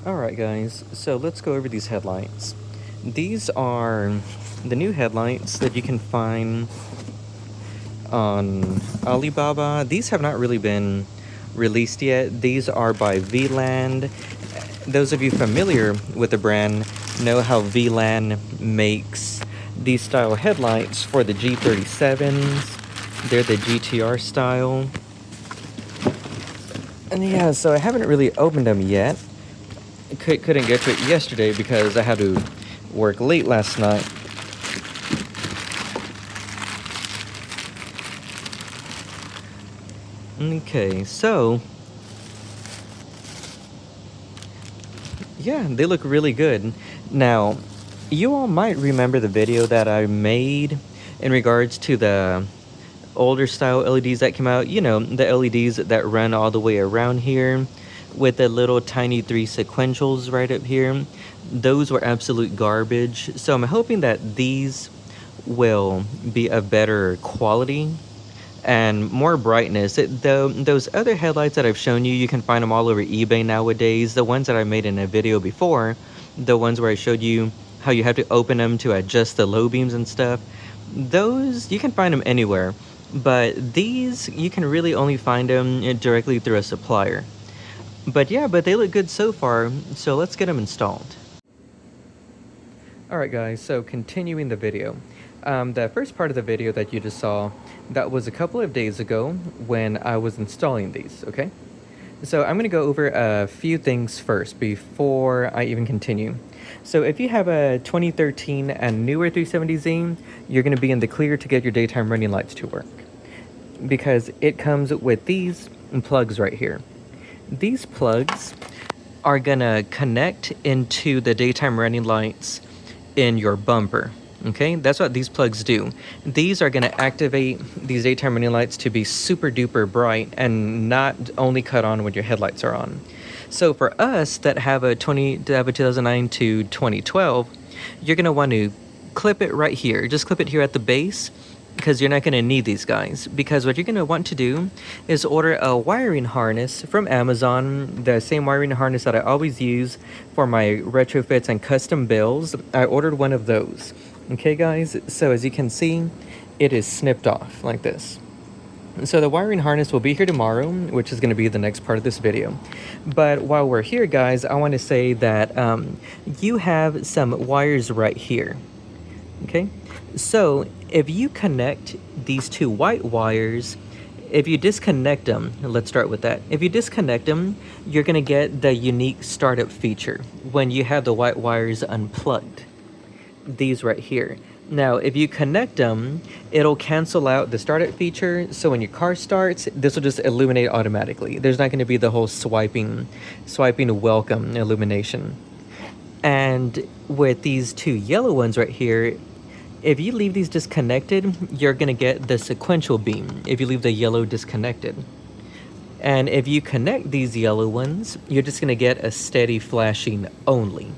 Alright guys, so let's go over these headlights. These are the new headlights that you can find on Alibaba. These have not really been released yet. These are by Vland. Those of you familiar with the brand know how Vland makes these style headlights for the G37s. They're the GTR style. And yeah, so I haven't really opened them yet. Couldn't get to it yesterday because I had to work late last night. Okay, so yeah, they look really good. Now, you all might remember the video that I made in regards to the older style LEDs that came out. You know, the LEDs that run all the way around here with the little tiny 3 sequentials right up here. Those were absolute garbage. So I'm hoping that these will be of better quality and more brightness. Those other headlights that I've shown you, you can find them all over eBay nowadays. The ones that I made in a video before, the ones where I showed you how you have to open them to adjust the low beams and stuff, those, you can find them anywhere. But these, you can really only find them directly through a supplier. But yeah, but they look good so far, so let's get them installed. Alright guys, so continuing the video. The first part of the video that you just saw, that was a couple of days ago when I was installing these, okay? So I'm going to go over a few things first before I even continue. So if you have a 2013 and newer 370Z, you're going to be in the clear to get your daytime running lights to work, because it comes with these plugs right here. These plugs are going to connect into the daytime running lights in your bumper. Okay, that's what these plugs do. These are going to activate these daytime running lights to be super duper bright and not only cut on when your headlights are on. So for us that have a 2009 to 2012, you're going to want to clip it right here. Just clip it here at the base, because you're not going to need these guys. Because what you're going to want to do is order a wiring harness from Amazon, the same wiring harness that I always use for my retrofits and custom builds. I ordered one of those. Okay guys, so as you can see, it is snipped off like this. So the wiring harness will be here tomorrow, which is going to be the next part of this video. But while we're here guys, I want to say that you have some wires right here. Okay, so if you connect these two white wires, if you disconnect them, let's start with that. If you disconnect them, you're going to get the unique startup feature when you have the white wires unplugged. These right here. Now, if you connect them, it'll cancel out the startup feature. So when your car starts, this will just illuminate automatically. There's not going to be the whole swiping welcome illumination. And with these two yellow ones right here, if you leave these disconnected, you're going to get the sequential beam if you leave the yellow disconnected. And if you connect these yellow ones, you're just going to get a steady flashing only.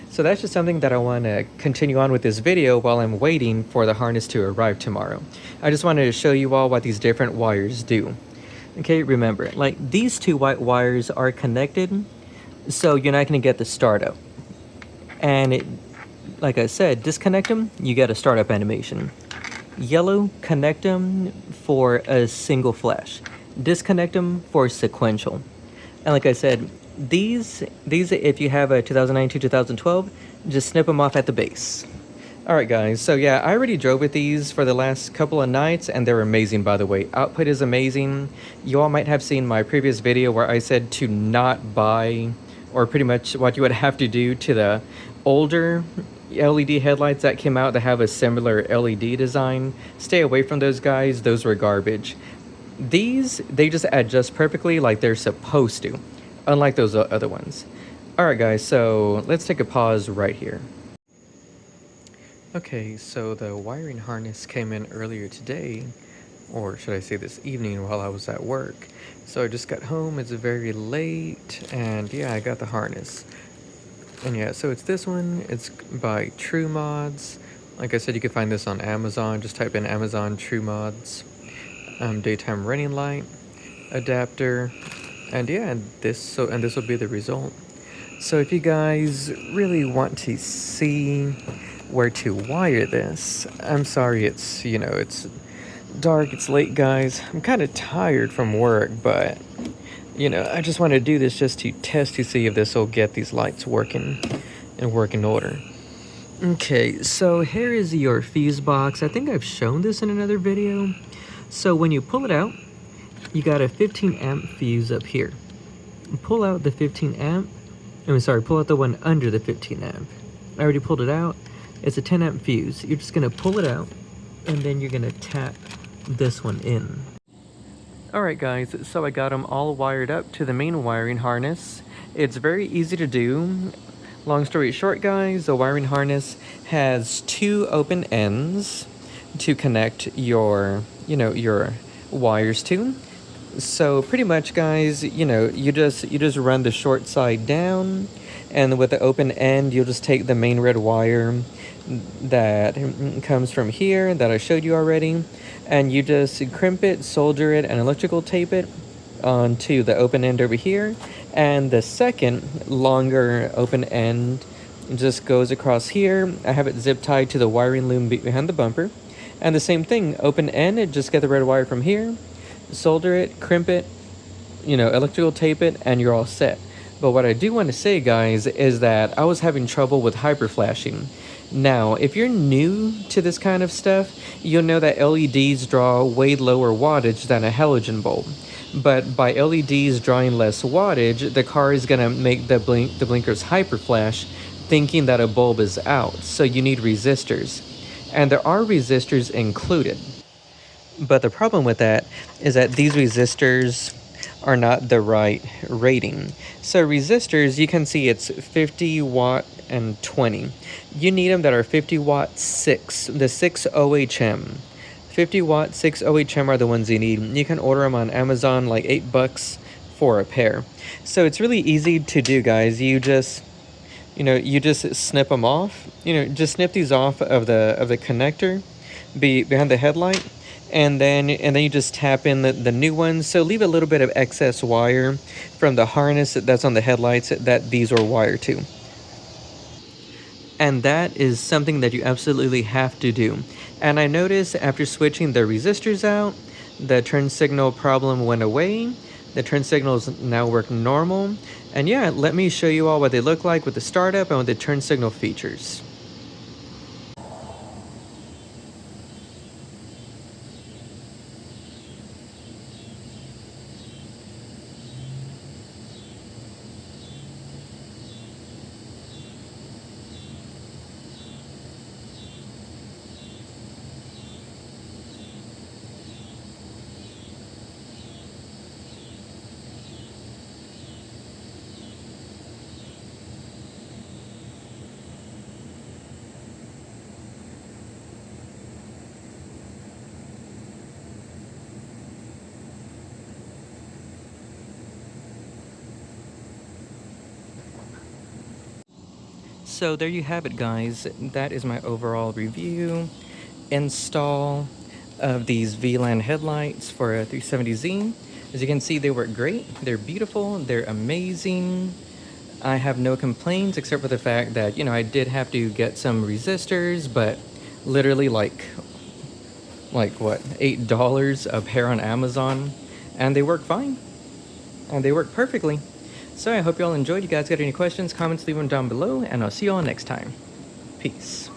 So that's just something that I want to continue on with this video while I'm waiting for the harness to arrive tomorrow. I just wanted to show you all what these different wires do. Okay, remember, like these two white wires are connected, so you're not going to get the startup. And it, like I said, disconnect them, you get a startup animation. Yellow, connect them for a single flash. Disconnect them for sequential. And like I said, these if you have a 2009 to 2012, just snip them off at the base. Alright guys, so yeah, I already drove with these for the last couple of nights, and they're amazing, by the way. Output is amazing. You all might have seen my previous video where I said to not buy, or pretty much what you would have to do to the older LED headlights that came out that have a similar LED design. Stay away from those guys, those were garbage. These, they just adjust perfectly like they're supposed to, unlike those other ones. Alright guys, so let's take a pause right here. Okay, so the wiring harness came in earlier today, or should I say this evening while I was at work. So I just got home, it's very late, and yeah, I got the harness. And yeah, so it's this one, it's by True Mods. Like I said, you can find this on Amazon, just type in Amazon True Mods. Daytime running light, adapter, and yeah, this will be the result. So if you guys really want to see where to wire this, I'm sorry it's dark, it's late, guys. I'm kind of tired from work, but I just want to do this just to test to see if this will get these lights working in working order. Okay, so here is your fuse box. I think I've shown this in another video. So when you pull it out, you got a 15 amp fuse up here. Pull out the 15 amp. Pull out the one under the 15 amp. I already pulled it out. It's a 10 amp fuse. You're just gonna pull it out, and then you're gonna tap this one in. Alright guys, so I got them all wired up to the main wiring harness. It's very easy to do. Long story short, guys, the wiring harness has 2 open ends to connect your wires to. So pretty much, guys, you just run the short side down, and with the open end, you'll just take the main red wire that comes from here that I showed you already, and you just crimp it, solder it, and electrical tape it onto the open end over here, and the second longer open end just goes across here. I have it zip tied to the wiring loom behind the bumper, and the same thing, open end, just get the red wire from here, solder it, crimp it, electrical tape it, and you're all set. But what I do want to say, guys, is that I was having trouble with hyper flashing. Now, if you're new to this kind of stuff, you'll know that LEDs draw way lower wattage than a halogen bulb. But by LEDs drawing less wattage, the car is going to make the blinkers hyper flash, thinking that a bulb is out. So you need resistors. And there are resistors included. But the problem with that is that these resistors are not the right rating. So resistors, you can see it's 50 watt and 20. You need them that are 50 watt 6, the 6 OHM. 50 watt 6 OHM are the ones you need. You can order them on Amazon, like $8 for a pair. So it's really easy to do, guys. You just snip them off. Just snip these off of the connector behind the headlight. And then you just tap in the new ones. So leave a little bit of excess wire from the harness that's on the headlights that these are wired to. And that is something that you absolutely have to do. And I noticed after switching the resistors out, the turn signal problem went away. The turn signals now work normal. And yeah, let me show you all what they look like with the startup and with the turn signal features. So there you have it, guys. That is my overall review, install of these Vland headlights for a 370Z. As you can see, they work great. They're beautiful. They're amazing. I have no complaints except for the fact that, I did have to get some resistors, but literally like what, $8 a pair on Amazon, and they work fine. And they work perfectly. So I hope you all enjoyed. You guys got any questions, comments, leave them down below, and I'll see you all next time. Peace.